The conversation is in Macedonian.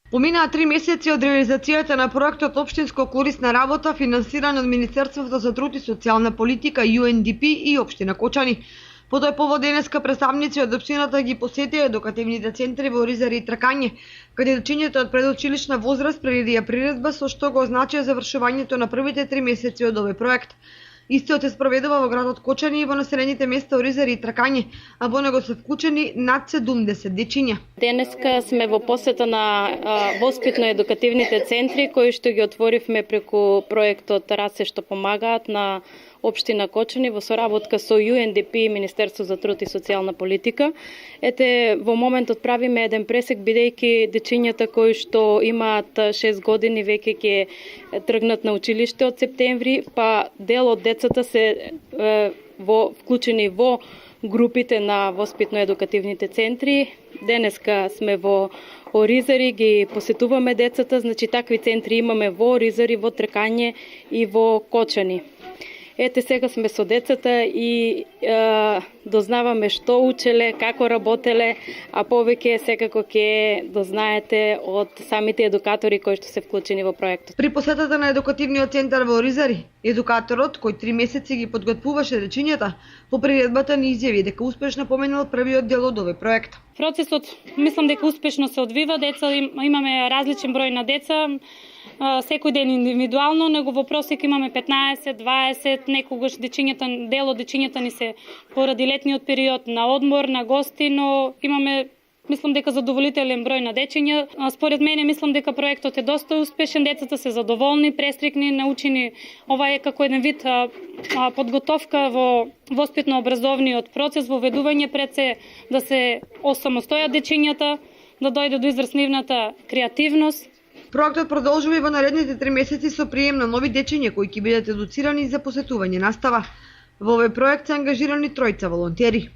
Поминаа 3 месеци од реализацијата на проектот Општинско корисна работа, финансиран од Министерството за труд и социјална политика, UNDP и Општина Кочани. По тој повод денеска представници од општината ги посетија едукативните центри во Оризари и Тракање, каде дечињата од предучилишна возраст приредија приредба со што го означија завршувањето на првите 3 месеци од овој проект. Истиот се спроведува во градот Кочани и во населените места Оризари и Тракање, а во него се вклучени над 70 дечиња. Денеска сме во посета на воспитно-едукативните центри кои што ги отворивме преку проектот Раце што помагаат на Општина Кочани во соработка со UNDP и Министерство за труд и социјална политика. Ете, во моментот правиме еден пресек бидејќи дечињата кои што имаат 6 години веќе ќе тргнат на училиште од септември, па дел од децата се вклучени во групите на воспитно-едукативните центри. Денеска сме во Оризари, ги посетуваме децата, значи такви центри имаме во Оризари, во Тракање и во Кочани. Ете, сега сме со децата и дознаваме што учеле, како работеле, а повеќе секако ќе дознаете од самите едукатори кои што се вклучени во проектот. При посетата на едукативниот центар во Оризари, едукаторот кој 3 месеци ги подготвуваше дечињата, по приредбата ни изјави дека успешно поминал првиот дел од овој проект. Процесот мислам дека успешно се одвива, имаме различен број на деца. Секој ден индивидуално, него во просек имаме 15, 20, некогаш дел од дечињата ни се поради летниот период на одмор, на гости, но имаме мислам дека задоволителен број на дечиња. Според мене мислам дека проектот е доста успешен, децата се задоволни, престрикни, научени. Ова е како еден вид подготовка во воспитно-образовниот процес, во ведување пред се да се осамостојат дечињата, да дојде до израз нивната креативност. Проектот продолжува и во наредните 3 месеци со прием на нови дечиња кои ќе бидат едуцирани за посетување настава. Во овој проект се ангажирани 3 волонтери.